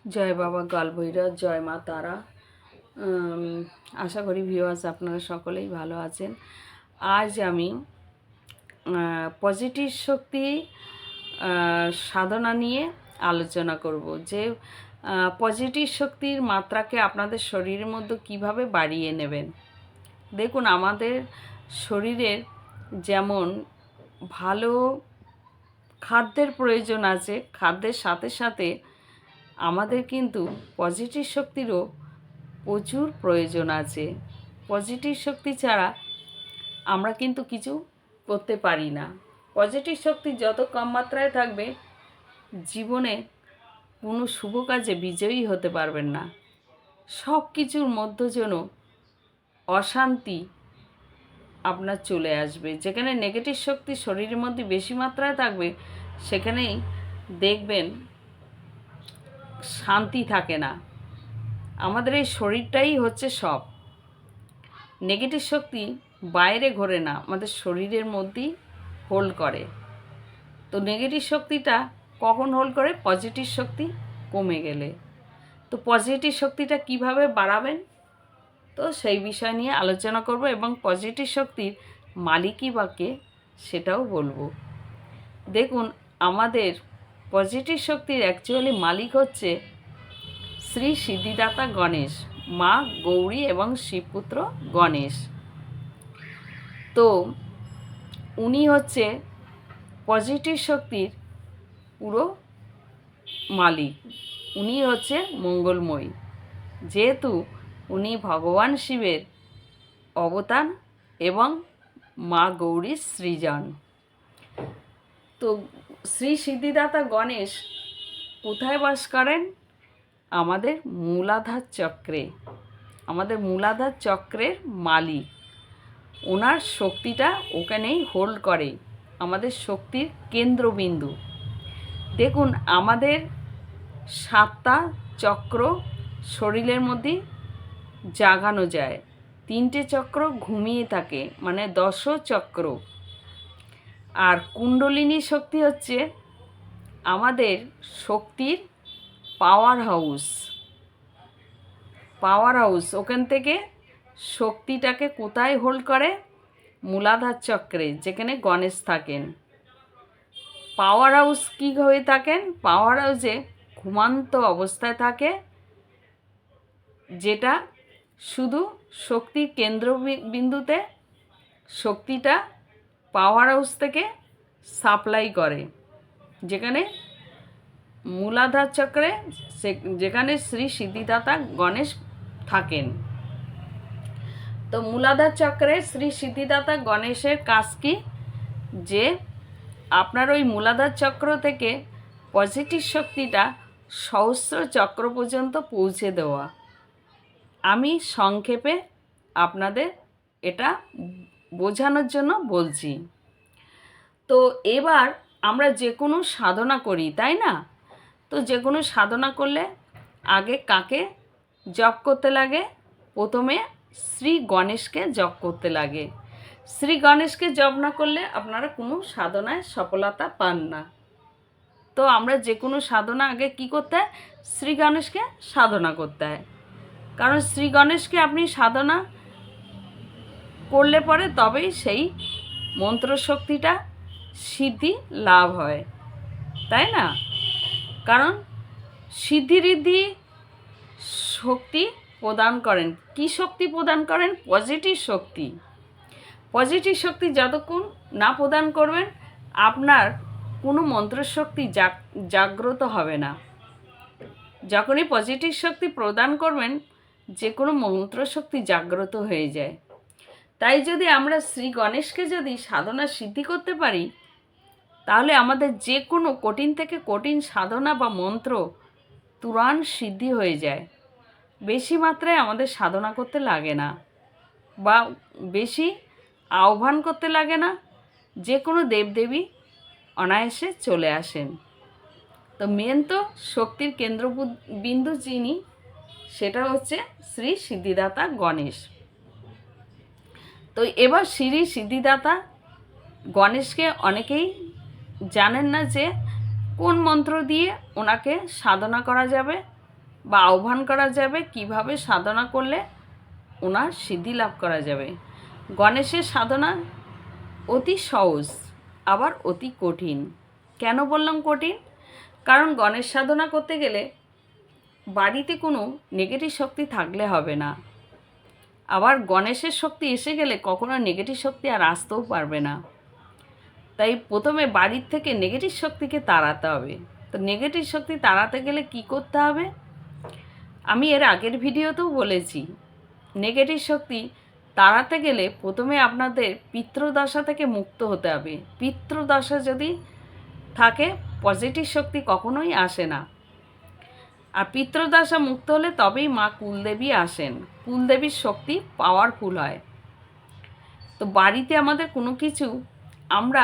জয় বাবা কালভৈরব, জয় মা তারা। আশা করি ভিউয়ার্স আপনারা সকলেই ভালো আছেন। আজ আমি পজিটিভ শক্তি সাধনা নিয়ে আলোচনা করব, যে পজিটিভ শক্তির মাত্রাকে আপনাদের শরীরের মধ্যে কিভাবে বাড়িয়ে নেবেন। দেখুন, আমাদের শরীরের যেমন ভালো খাদ্যের প্রয়োজন আছে, খাদ্যের সাথে সাথে আমাদের কিন্তু পজিটিভ শক্তিরও প্রচুর প্রয়োজন আছে। পজিটিভ শক্তি ছাড়া আমরা কিন্তু কিছু করতে পারি না। পজিটিভ শক্তি যত কম মাত্রায় থাকবে, জীবনে কোনো শুভ কাজে বিজয়ী হতে পারবেন না। সব কিছুর মধ্যে যেন অশান্তি আপনার চলে আসবে। যেখানে নেগেটিভ শক্তি শরীরের মধ্যে বেশি মাত্রায় থাকবে, সেখানেই দেখবেন শান্তি থাকে না। আমাদের এই শরীরটাই হচ্ছে সব। নেগেটিভ শক্তি বাইরে ঘোরে না, আমাদের শরীরের মধ্যেই হোল্ড করে। তো নেগেটিভ শক্তিটা কখন হোল্ড করে? পজিটিভ শক্তি কমে গেলে। তো পজিটিভ শক্তিটা কিভাবে বাড়াবেন, তো সেই বিষয় নিয়ে আলোচনা করব, এবং পজিটিভ শক্তির মালিকই বা কে সেটাও বলবো। দেখুন, আমাদের পজিটিভ শক্তির অ্যাকচুয়ালি মালিক হচ্ছে শ্রী সিদ্ধিদাতা গণেশ, মা গৌরী এবং শিবপুত্র গণেশ। তো উনি হচ্ছে পজিটিভ শক্তির পুরো মালিক। উনি হচ্ছে মঙ্গলময়ী, যেহেতু উনি ভগবান শিবের অবতার এবং মা গৌরীর সৃজন। তো শ্রী সিদ্ধিদাতা গণেশ কোথায় বাস করেন? আমাদের মূলাধার চক্রে। আমাদের মূলাধার চক্রের মালিক, ওনার শক্তিটা ওখানেই হোল্ড করে, আমাদের শক্তির কেন্দ্রবিন্দু। দেখুন, আমাদের 7টা চক্র শরীরের মধ্যে জাগানো যায়, 3টে চক্র ঘুমিয়ে থাকে, মানে 10 চক্র। আর কুণ্ডলিনী শক্তি হচ্ছে আমাদের শক্তির পাওয়ার হাউস। ওখান থেকে শক্তিটাকে কোথায় হোল্ড করে? মূলাধার চক্রে, যেখানে গণেশ থাকেন। পাওয়ার হাউস কী হয়ে থাকেন? পাওয়ার হাউসে ঘুমান্ত অবস্থায় থাকে, যেটা শুধু শক্তির কেন্দ্রবিন্দুতে শক্তিটা পাওয়ার হাউস থেকে সাপ্লাই করে, যেখানে মূলাধার চক্রে, যেখানে শ্রী সিদ্ধিদাতা গণেশ থাকেন। তো মূলাধার চক্রে শ্রী সিদ্ধিদাতা গণেশের কাজ কি? যে আপনার ওই মূলাধার চক্র থেকে পজিটিভ শক্তিটা সহস্র চক্র পর্যন্ত পৌঁছে দেওয়া। আমি সংক্ষেপে আপনাদের এটা বোঝানোর জন্য বলছি। তো এবার আমরা যে কোনো সাধনা করি, তাই না? তো যে কোনো সাধনা করলে আগে কাকে জপ করতে লাগে? প্রথমে শ্রী গণেশকে জপ করতে লাগে। শ্রী গণেশকে জপ না করলে আপনারা কোনো সাধনায় সফলতা পান না। তো আমরা যে কোনো সাধনা আগে কি করতে হয়? শ্রী গণেশকে সাধনা করতে হয়। কারণ শ্রী গণেশকে আপনি সাধনা করলে পরে তবেই সেই মন্ত্র শক্তিটা সিদ্ধি লাভ হয়, তাই না? কারণ সিদ্ধিরিদ্ধি শক্তি প্রদান করেন। কি শক্তি প্রদান করেন? পজিটিভ শক্তি। পজিটিভ শক্তি যতক্ষণ না প্রদান করবেন, আপনার কোনো মন্ত্রশক্তি জাগ্রত হবে না। যখনই পজিটিভ শক্তি প্রদান করবেন, যে কোনো মন্ত্রশক্তি জাগ্রত হয়ে যায়। তাই যদি আমরা শ্রী গণেশকে যদি সাধনা সিদ্ধি করতে পারি, তাহলে আমাদের যে কোনো কঠিন থেকে কঠিন সাধনা বা মন্ত্র তুরন্ত সিদ্ধি হয়ে যায়। বেশি মাত্রায় আমাদের সাধনা করতে লাগে না, বা বেশি আহ্বান করতে লাগে না। যে কোনো দেবদেবী অনায়াসে চলে আসেন। তো মেন তো শক্তির কেন্দ্রবিন্দু যিনি, সেটা হচ্ছে শ্রী সিদ্ধিদাতা গণেশ। তো এবার শ্রী সিদ্ধিদাতা গণেশকে অনেকেই জানেন না যে কোন মন্ত্র দিয়ে ওনাকে সাধনা করা যাবে বা আহ্বান করা যাবে, কিভাবে সাধনা করলে ওনার সিদ্ধি লাভ করা যাবে। গণেশের সাধনা অতি সহজ, আবার অতি কঠিন। কেন বললাম কঠিন? কারণ গণেশ সাধনা করতে গেলে বাড়িতে কোনো নেগেটিভ শক্তি থাকলে হবে না। আবার গণেশের শক্তি এসে গেলে কখনো নেগেটিভ শক্তি আর আসতেও পারবে না। তাই প্রথমে বাড়ির থেকে নেগেটিভ শক্তিকে তাড়াতে হবে। তো নেগেটিভ শক্তি তাড়াতে গেলে কি করতে হবে? আমি এর আগের ভিডিওতেও বলেছি, নেগেটিভ শক্তি তাড়াতে গেলে প্রথমে আপনাদের পিতৃদশা থেকে মুক্ত হতে হবে। পিতৃদশা যদি থাকে, পজিটিভ শক্তি কখনোই আসে না। আর পিতৃদশা মুক্ত হলে তবেই মা কুলদেবী আসেন। কুলদেবীর শক্তি পাওয়ারফুল হয়। তো বাড়িতে আমাদের কোনো কিছু আমরা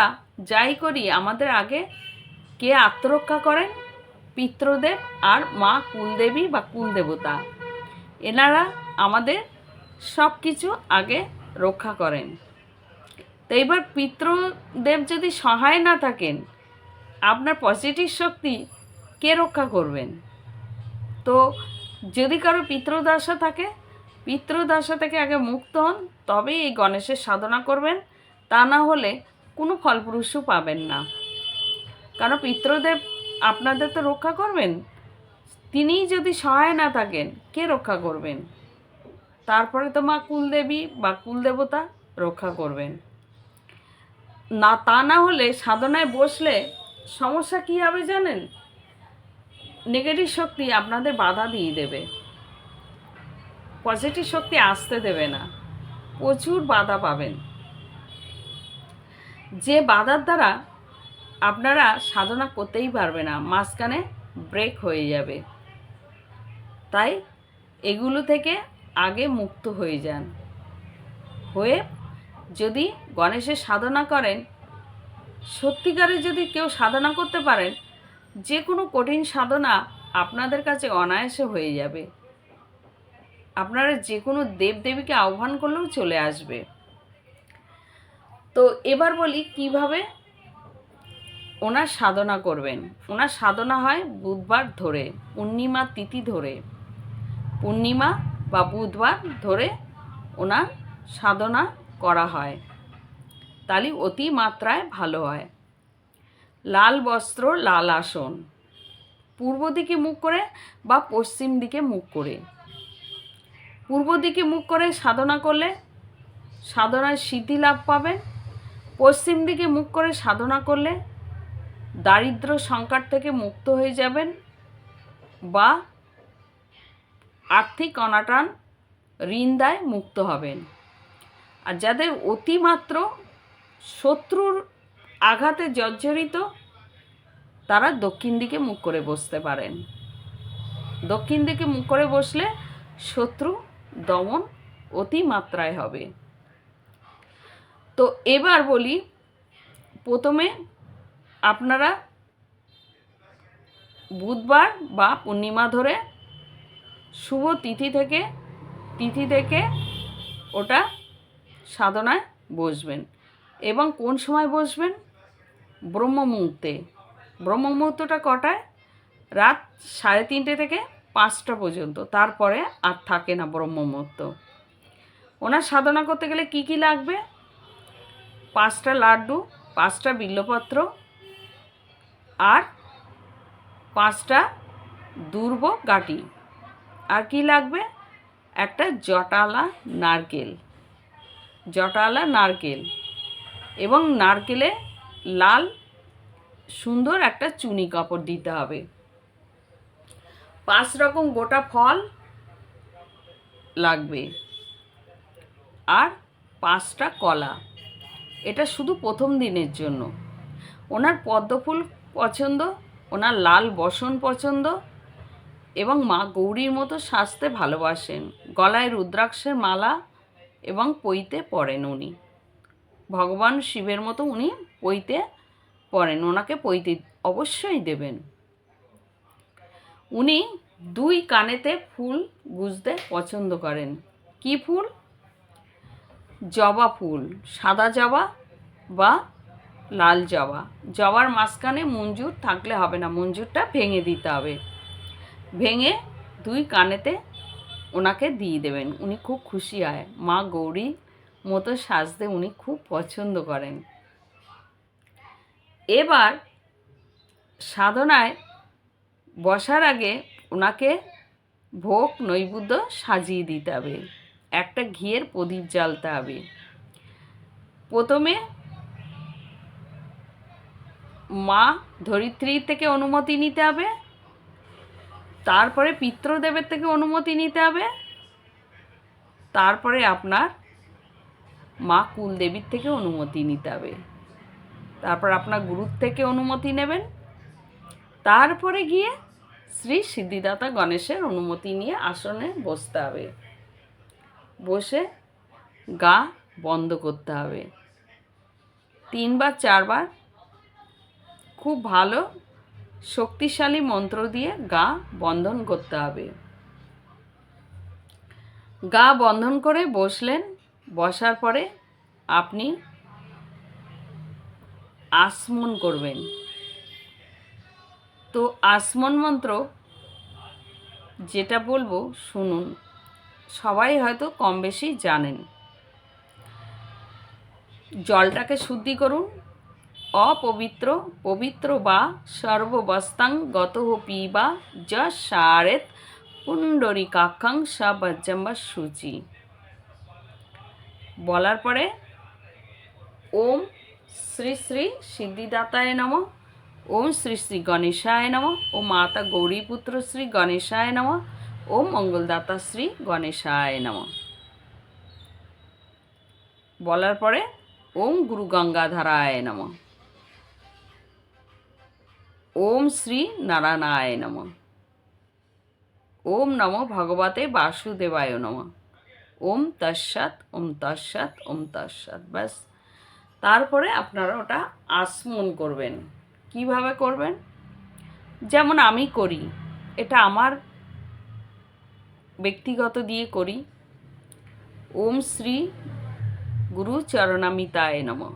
যাই করি, আমাদের আগে কে আত্মরক্ষা করেন? পিতৃদেব আর মা কুলদেবী বা কুলদেবতা। এনারা আমাদের সব কিছু আগে রক্ষা করেন। তো এবার পিতৃদেব যদি সহায় না থাকেন, আপনার পজিটিভ শক্তি কে রক্ষা করবেন? তো যদি কারো পিতৃদশা থাকে, পিতৃদশা থেকে আগে মুক্ত হন, তবেই এই গণেশের সাধনা করবেন। তা না হলে কোনো ফলপ্রসূ পাবেন না। কারণ পিতৃদেব আপনাদের তো রক্ষা করবেন, তিনিই যদি সহায় না থাকেন, কে রক্ষা করবেন? তারপরে তো মা কুলদেবী বা কুলদেবতা রক্ষা করবেন। না, তা না হলে সাধনায় বসলে সমস্যা কী হবে জানেন? নেগেটিভ শক্তি আপনাদের বাধা দিয়ে দেবে, পজিটিভ শক্তি আসতে দেবে না, প্রচুর বাধা পাবেন। যে বাধার দ্বারা আপনারা সাধনা করতেই পারবে না, মাঝখানে ব্রেক হয়ে যাবে। তাই এগুলো থেকে আগে মুক্ত হয়ে যান। হয়ে যদি গণেশের সাধনা করেন, সত্যিকারে যদি কেউ সাধনা করতে পারেন, যে কোনো কঠিন সাধনা আপনাদের কাছে অনায়াসে হয়ে যাবে। আপনারা যে কোনো দেবদেবীকে আহ্বান করলেও চলে আসবে। তো এবার বলি কিভাবে ওনার সাধনা করবেন। ওনার সাধনা হয় বুধবার ধরে, পূর্ণিমা তিথি ধরে, পূর্ণিমা বা বুধবার ধরে ওনার সাধনা করা হয়। তাহলে অতি মাত্রায় ভালো হয়। লাল বস্ত্র, লাল আসন, পূর্ব দিকে মুখ করে বা পশ্চিম দিকে মুখ করে। পূর্ব দিকে মুখ করে সাধনা করলে সাধনায় সিদ্ধি লাভ পাবেন। পশ্চিম দিকে মুখ করে সাধনা করলে দারিদ্র সংকট থেকে মুক্ত হয়ে যাবেন বা আর্থিক অনাটন, ঋণ দায় মুক্ত হবেন। আর যাদের অতিমাত্র শত্রুর আঘাতে জর্জরিত, তারা দক্ষিণ দিকে মুখ করে বসতে পারেন। দক্ষিণ দিকে মুখ করে বসলে শত্রু দমন অতিমাত্রায় হবে। তো এবার বলি, প্রথমে আপনারা বুধবার বা পূর্ণিমা ধরে শুভ তিথি থেকে ওটা সাধনায় বসবেন। এবং কোন সময় বসবেন? ব্রহ্ম মুহূর্তে। ব্রহ্ম মুহূর্তটা কটায়? রাত 3:30 থেকে 5টা পর্যন্ত। তারপরে আর থাকে না ব্রহ্ম মুহূর্ত। ওনার সাধনা করতে গেলে কি কি লাগবে? 5টা লাড্ডু, 5টা বিল্লপত্র, আর 5টা দুর্ব গাঁটি। আর কি লাগবে? একটা জটালা নারকেল এবং নারকেলে লাল সুন্দর একটা চুনি কাপড় দিতে হবে। 5 রকম গোটা ফল লাগবে আর 5টা কলা। এটা শুধু প্রথম দিনের জন্য। ওনার পদ্মফুল পছন্দ, ওনার লাল বসন পছন্দ এবং মা গৌরীর মতো সাজতে ভালোবাসেন। গলায় রুদ্রাক্ষের মালা এবং পইতে পরেন উনি। ভগবান শিবের মতো উনি পইতে পরেন, ওনাকে পইতে অবশ্যই দেবেন। উনি 2 কানেতে ফুল গুঁজতে পছন্দ করেন। কি ফুল? জবা ফুল, সাদা জবা বা লাল জবা। জবার মাঝখানে মঞ্জুর থাকলে হবে না, মঞ্জুরটা ভেঙে দিতে হবে। ভেঙে দুই কানেতে ওনাকে দিয়ে দেবেন। উনি খুব খুশি হয়। মা গৌরী মতো সাজতে উনি খুব পছন্দ করেন। এবার সাধনায় বসার আগে ওনাকে ভোগ নৈবেদ্য সাজিয়ে দিতে হবে। একটা ঘিয়ের প্রদীপ জ্বালতে হবে। প্রথমে মা ধরিত্রী থেকে অনুমতি নিতে হবে, তারপরে পিতৃদেবের থেকে অনুমতি নিতে হবে, তারপরে আপনার মা কুলদেবীর থেকে অনুমতি নিতে হবে, তারপর আপনার গুরুর থেকে অনুমতি নেবেন, তারপরে গিয়ে শ্রী সিদ্ধিদাতা গণেশের অনুমতি নিয়ে আসনে বসতে হবে। বসে গা বন্ধ করতে হবে 3 বার 4 বার খুব ভালো শক্তিশালী মন্ত্র দিয়ে গা বন্ধন করতে হবে। গা বন্ধন করে বসলেন। বসার পরে আপনি আসমন করবেন। তো আসমন মন্ত্র যেটা বলবো শুনুন, সবাই হয়তো কম বেশি জানেন। জলটাকে শুদ্ধি করুন। অপবিত্র পবিত্র বা সর্ববস্তাং গতঃ পিবা যা সারেত পুণ্ডরিকাক্ষং সবজ্জম্বা সূচি। বলার পরে ওম শ্রী শ্রী সিদ্ধিদাতায় নমঃ, ওম শ্রী শ্রী গণেশায় নমঃ, ও মাতা গৌরীপুত্র শ্রী গণেশায় নমঃ, ওম মঙ্গলদাতা শ্রী গণেশায় নমঃ। বলার পরে ওম গুরু গঙ্গাধরায় নমঃ, ওম শ্রী নারায়ণায় নমঃ, ওম নমো ভগবতে বাসুদেবায় নমঃ, ওম তৎসৎ ওম তৎসৎ ওম তৎসৎ। ব্যাস। তারপরে আপনারা ওটা আসমন করবেন। কিভাবে করবেন? যেমন আমি করি, এটা আমার ব্যক্তিগত দিয়ে করি। ওম শ্রী গুরু চরণামিতায় নমঃ।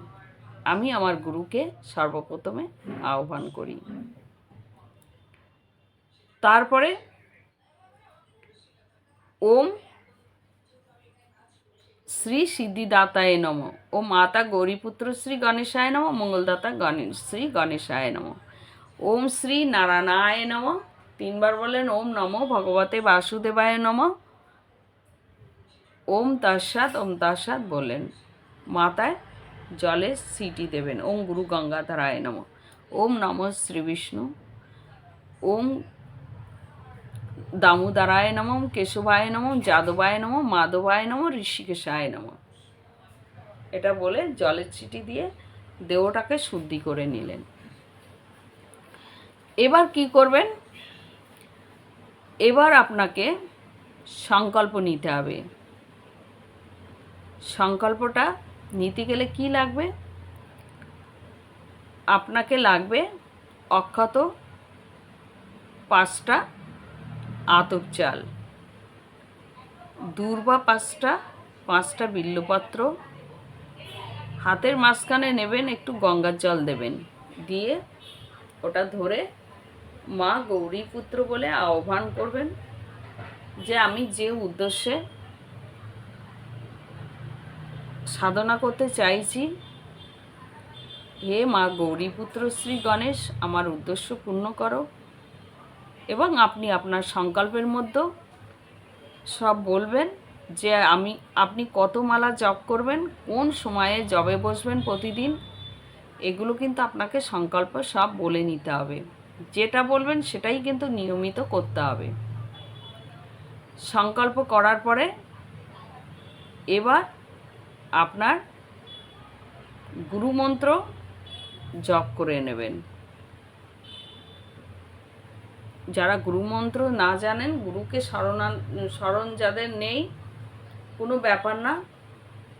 আমি আমার গুরুকে সর্বপ্রথমে আহ্বান করি। তারপরে ওম শ্রী সিদ্ধিদাতায় নমঃ, ও মাতা গৌরীপুত্র শ্রী গণেশায় নমঃ, মঙ্গলদাতা শ্রী গণেশায় নমঃ, ওম শ্রী নারায়ণায় নমঃ। 3 বার বলেন ওম নমো ভগবতে বাসুদেবায় নমঃ, ওম তৎসৎ বললেন। মাথায় জলের সিটি দেবেন। ওম গুরু গঙ্গাধরায় নমঃ, ওম নমঃ শ্রী বিষ্ণু, ওম দামোদরায় নমঃ, কেশবায় নমঃ, যাদবায় নমঃ, মাধবায় নমঃ, ঋষিকেশায় নমঃ। এটা বলে জলের ছিটি দিয়ে দেহটাকে শুদ্ধি করে নিলেন। এবার কি করবেন? এবার আপনাকে সংকল্প নিতে হবে। সংকল্পটা নিতে গেলে কি লাগবে? আপনাকে লাগবে অক্ষত 5টা আতপ চাল, দূর্বা 5টা বিল্লপত্র, হাতের মাঝখানে নেবেন, একটু গঙ্গার জল দেবেন, দিয়ে ওটা ধরে মা গৌরীপুত্র বলে আহ্বান করবেন যে আমি যে উদ্দেশ্যে সাধনা করতে চাইছি, হে মা গৌরীপুত্র শ্রী গণেশ, আমার উদ্দেশ্য পূর্ণ করো। এবং আপনি আপনার সংকল্পের মধ্যে সব বলবেন যে আপনি কত মালা জপ করবেন, কোন সময়ে জবে বসবেন প্রতিদিন, এগুলো কিন্তু আপনাকে সংকল্প সব বলে নিতে হবে। যেটা বলবেন সেটাই কিন্তু নিয়মিত করতে হবে। সংকল্প করার পরে এবার আপনার গুরুমন্ত্র জপ করে নেবেন। যারা গুরুমন্ত্র না জানেন, গুরুকে স্মরণ যাদের নেই, কোনো ব্যাপার না,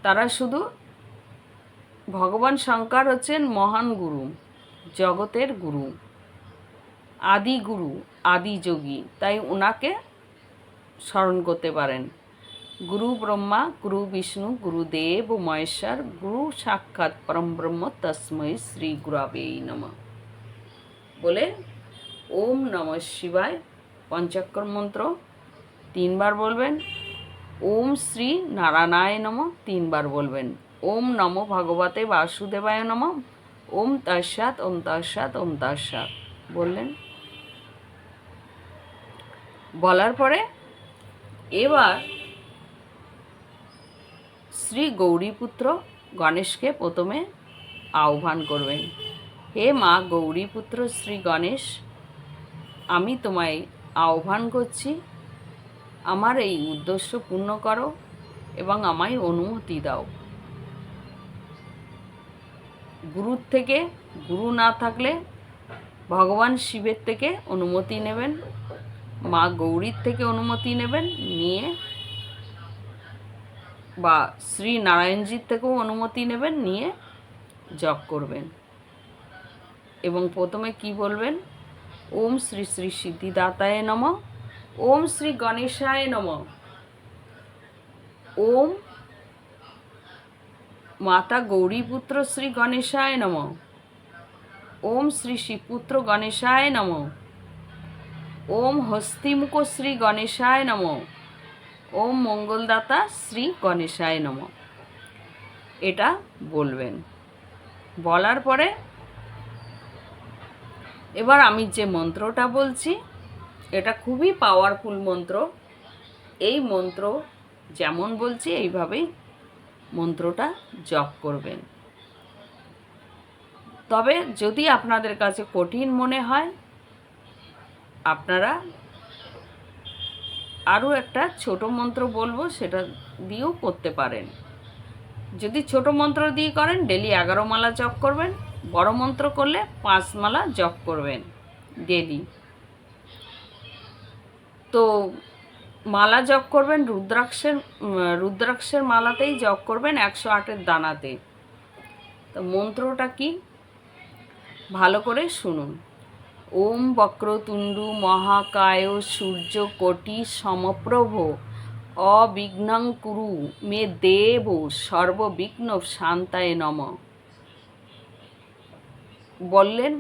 তারা শুধু ভগবান শঙ্কর হচ্ছেন মহান গুরু, জগতের গুরু, আদি গুরু, আদি যোগী, তাই ওনাকে স্মরণ করতে পারেন। গুরু ব্রহ্মা গুরু বিষ্ণু গুরুদেব মহেশ্বর, গুরু সাক্ষাৎ পরমব্রহ্ম তস্मै শ্রী গুরবে নমঃ বলে ওম নমঃ শিবায় পঞ্চাক্ষর মন্ত্র 3 বার বলবেন। ওম শ্রী নারায়ণায় নমঃ 3 বার বলবেন। ওম নমো ভগবতে বাসুদেবায় নমঃ। ওম তৎসাৎ ওম তৎসাৎ ওম তৎসাৎ বললেন। বলার পরে এবার শ্রী গৌরীপুত্র গণেশকে প্রথমে আহ্বান করবেন। হে মা গৌরীপুত্র শ্রী গণেশ, আমি তোমায় আহ্বান করছি, আমার এই উদ্দেশ্য পূর্ণ করো এবং আমায় অনুমতি দাও। গুরুর থেকে, গুরু না থাকলে ভগবান শিবের থেকে অনুমতি নেবেন, মা গৌরীর থেকে অনুমতি নেবেন, নিয়ে বা শ্রী নারায়ণজির থেকেও অনুমতি নেবেন, নিয়ে জপ করবেন। এবং প্রথমে কি বলবেন? ওম শ্রী শ্রী সিদ্ধিদাতায় নমঃ। ওম শ্রী গণেশায় নমঃ। ওম মাতা গৌরীপুত্র শ্রী গণেশায় নমঃ। ওম শ্রী শিবপুত্র গণেশায় নমঃ। ওম হস্তিমুখ শ্রী গণেশায় নমঃ। ওম মঙ্গলদাতা শ্রী গণেশায় নমঃ। এটা বলবেন। বলার পরে এবার আমি যে মন্ত্রটা বলছি, এটা খুবই পাওয়ারফুল মন্ত্র। এই মন্ত্র যেমন বলছি এইভাবেই মন্ত্রটা জপ করবেন। তবে যদি আপনাদের কাছে কঠিন মনে হয়, আপনারা আরও একটা ছোট মন্ত্র বলবো, সেটা দিয়েও করতে পারেন। যদি ছোট মন্ত্র দিয়ে করেন, ডেলি 11 মালা জপ করবেন। বড় মন্ত্র করলে 5 মালা জপ করবেন ডেলি। তো মালা জপ করবেন রুদ্রাক্ষের মালাতেই জপ করবেন, 108-এর দানাতে। তো মন্ত্রটা কি ভালো করে শুনুন। ওম বক্রতুণ্ডু মহাকায় সূর্যকোটি সমপ্রভ অবিঘ্নং কুরু মে দেব সর্ববিঘ্ন শান্তায় নমঃ বললেন।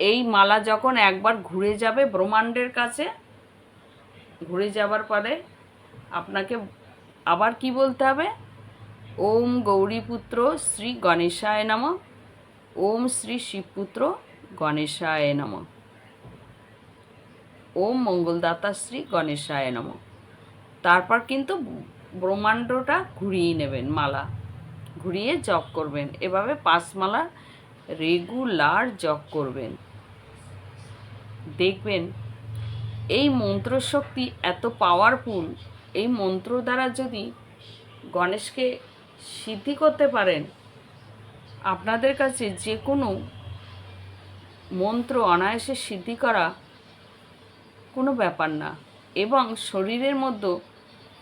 এই মালা যখন একবার ঘুরে যাবে ব্রহ্মাণ্ডের কাছে, ঘুরে যাবার পরে আপনাকে আবার কি বলতে হবে? ওম গৌরীপুত্র শ্রী গণেশায় নমঃ। ওম শ্রী শিবপুত্র গণেশায় নমঃ। ওম মঙ্গলদাতা শ্রী গণেশায় নমঃ। তারপর কিন্তু ব্রহ্মাণ্ডটা ঘুরিয়ে নেবেন, মালা ঘুরিয়ে জপ করবেন। এভাবে 5 মালা রেগুলার জপ করবেন। দেখবেন এই মন্ত্র শক্তি এত পাওয়ারফুল। এই মন্ত্র দ্বারা যদি গণেশকে সিদ্ধি করতে পারেন, আপনাদের কাছে যে কোনো মন্ত্র অনায়াসে সিদ্ধি করা কোনো ব্যাপার না। এবং শরীরের মধ্যে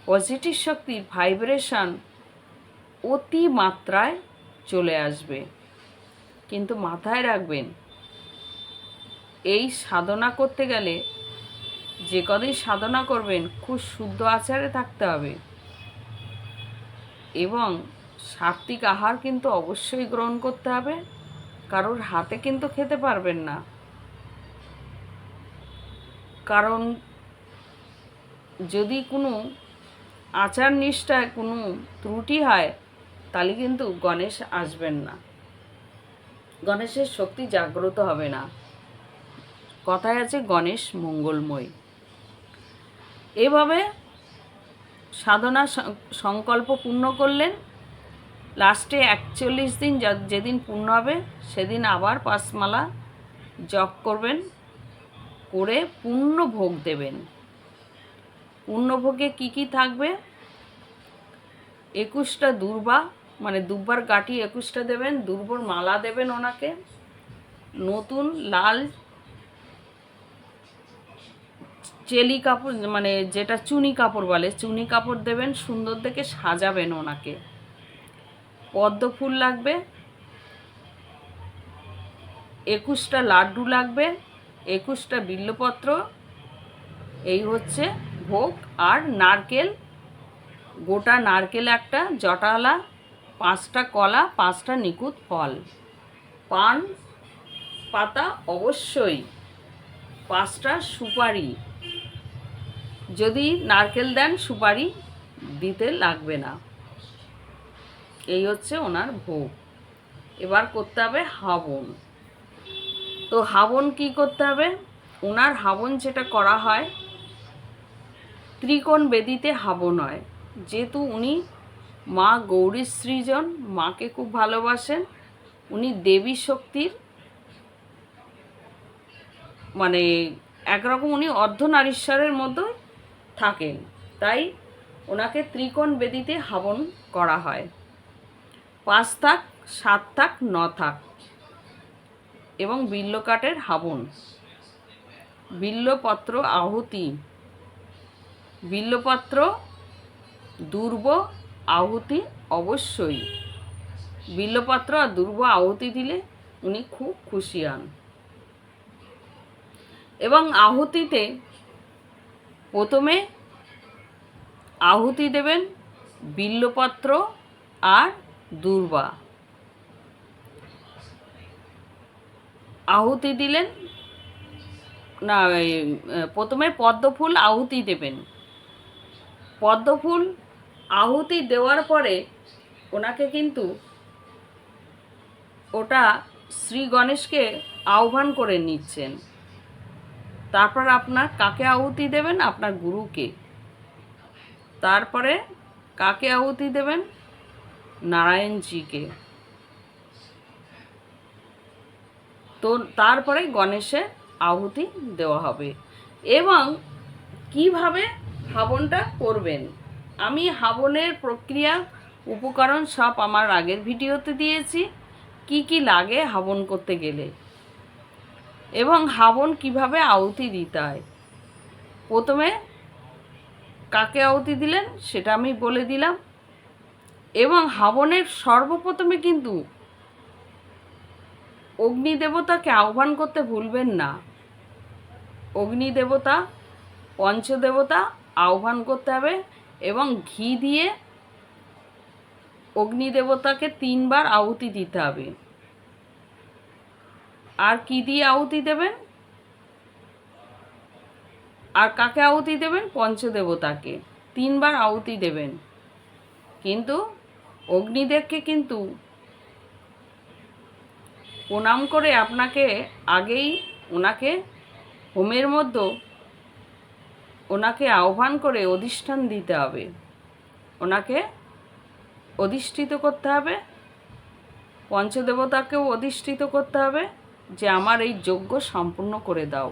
পজিটিভ শক্তির ভাইব্রেশন অতি মাত্রায় চলে আসবে। কিন্তু মাথায় রাখবেন, এই সাধনা করতে গেলে যে কদিন সাধনা করবেন খুব শুদ্ধ আচারে থাকতে হবে এবং সাত্বিক আহার কিন্তু অবশ্যই গ্রহণ করতে হবে। কারোর হাতে কিন্তু খেতে পারবেন না, কারণ যদি কোনো আচার নিষ্ঠায় কোনো ত্রুটি হয়, তাহলে কিন্তু গণেশ আসবেন না, গণেশের শক্তি জাগ্রত হবে না। কথায় আছে গণেশ মঙ্গলময়। এভাবে সাধনা সংকল্প পূর্ণ করলেন। লাস্টে 41 দিন যেদিন পূর্ণ হবে সেদিন আবার 5 মালা জপ করবেন, করে পূর্ণ ভোগ দেবেন। পূর্ণ ভোগে কী কী থাকবে? 21টা দুর্বা, মানে দুব্বার গাঁটি 21টা দেবেন। দুর্বার মালা দেবেন ওনাকে। নতুন লাল চেলি কাপড়, মানে যেটা চুনি কাপড় বলে, চুনি কাপড় দেবেন। সুন্দর দেখে সাজাবেন ওনাকে। পদ্ম ফুল লাগবে, 21টা লাড্ডু লাগবে, 21টা বিল্লপত্র। এই হচ্ছে ভোগ। আর নারকেল, গোটা নারকেল একটা জটালা, 5টা কলা, 5টা নিখুঁত ফল, পান পাতা অবশ্যই, 5টা সুপারি, যদি নারকেল দেন সুপারি দিতে লাগবে না। এই হচ্ছে ওনার ভোগ। এবার করতে হবে হাবন। তো হাবন কি করতে হবে? ওনার হাবন যেটা করা হয় ত্রিকোণ বেদিতে হাবন হয়। যেহেতু উনি মা গৌরীর সৃজন, মাকে খুব ভালোবাসেন, উনি দেবী শক্তির মানে একরকম উনি অর্ধনারীশ্বরের মধ্যে থাকেন, তাই ওনাকে ত্রিকোণ বেদিতে হাবন করা হয়। 5 থাক, 7 থাক, 9 থাক এবং বিল্লকাঠের হাবন, বিল্লপত্র আহুতি, বিল্লপত্র দুর্ব আহুতি অবশ্যই। বিল্লপত্র আর দুর্ব আহুতি দিলে উনি খুব খুশি হন। এবং আহুতিতে প্রথমে আহুতি দেবেন বিল্লপত্র আর দুর্বা। আহুতি দিলেন না, প্রথমে পদ্মফুল আহুতি দেবেন। পদ্মফুল আহুতি দেওয়ার পরে ওনাকে কিন্তু ওটা শ্রী গণেশকে আহ্বান করে নিচ্ছেন। তারপর আপনার কাকে আহুতি দেবেন? আপনার গুরুকে। তারপরে কাকে আহুতি দেবেন? নারায়ণজিকে। তো তারপরে গণেশের আহুতি দেওয়া হবে। এবং কিভাবে হাবনটা করবেন, আমি হাবনের প্রক্রিয়া উপকরণ সব আমার আগের ভিডিওতে দিয়েছি, কি কি লাগে হাবন করতে গেলে এবং হাবন কিভাবে আহুতি দিতে হয়। প্রথমে কাকে আহুতি দিলেন সেটা আমি বলে দিলাম। এবং হাবনের সর্বপ্রথমে কিন্তু অগ্নিদেবতাকে আহ্বান করতে ভুলবেন না। অগ্নিদেবতা, পঞ্চদেবতা আহ্বান করতে হবে এবং ঘি দিয়ে অগ্নিদেবতাকে 3 বার আহুতি দিতে হবে। আর কি দিয়ে আহুতি দেবেন? আর কাকে আহুতি দেবেন? পঞ্চদেবতাকে 3 বার আহুতি দেবেন। কিন্তু অগ্নিদেবকে কিন্তু প্রণাম করে আপনাকে আগেই ওনাকে হোমের মধ্যে ওনাকে আহ্বান করে অধিষ্ঠান দিতে হবে, ওনাকে অধিষ্ঠিত করতে হবে। পঞ্চদেবতাকেও অধিষ্ঠিত করতে হবে যে আমার এই যজ্ঞ সম্পূর্ণ করে দাও।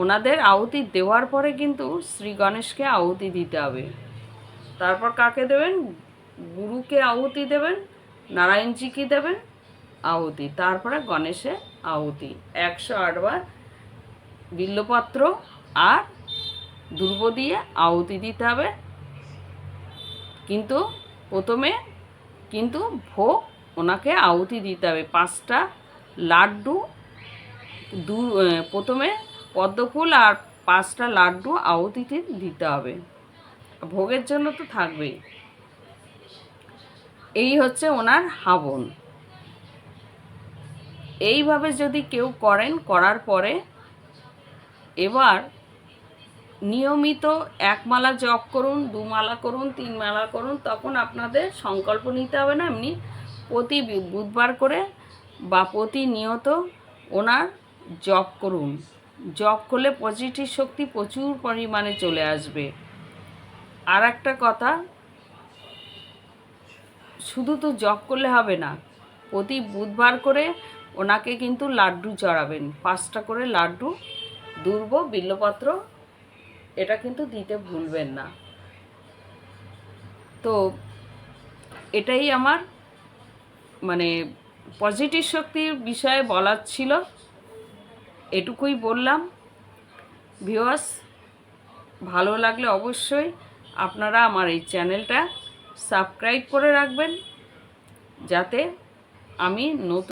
ওনাদের আহুতি দেওয়ার পরে কিন্তু শ্রী গণেশকে আহুতি দিতে হবে। তারপর কাকে দেবেন? গুরুকে আহুতি দেবেন, নারায়ণজিকে দেবেন আহুতি, তারপরে গণেশের আহুতি 108 বার বিল্লপত্র আর দুর্ব দিয়ে আহুতি দিতে হবে। কিন্তু প্রথমে কিন্তু ভোগ ওনাকে আহুতি দিতে হবে। 5টা লাড্ডু প্রথমে পদ্মফুল আর 5টা লাড্ডু আহুতিতে দিতে হবে। ভোগের জন্য তো থাকবেই। এই হচ্ছে ওনার হাবন। এইভাবে যদি কেউ করেন, করার পরে এবার নিয়মিত 1 মালা জপ করুন, 2 মালা করুন, 3 মালা করুন। তখন আপনাদের সংকল্প নিতে হবে না, এমনি প্রতি বুধবার করে বা প্রতিনিয়ত ওনার জপ করুন। জপ করলে পজিটিভ শক্তি প্রচুর পরিমাণে চলে আসবে। আর একটা কথা, শুধু তো জপ করলে হবে না, প্রতি বুধবার করে ওনাকে কিন্তু লাড্ডু চড়াবেন। 5টা করে লাড্ডু, দুর্ব, বিল্লপত্র, এটা কিন্তু দিতে ভুলবেন না। তো এটাই আমার মানে পজিটিভ শক্তির বিষয়ে বলার ছিল, এটুকুই বললাম। ভিউয়ার্স, ভালো লাগলে অবশ্যই আপনারা আমার এই চ্যানেলটা সাবস্ক্রাইব করে রাখবেন, যাতে আমি নতুন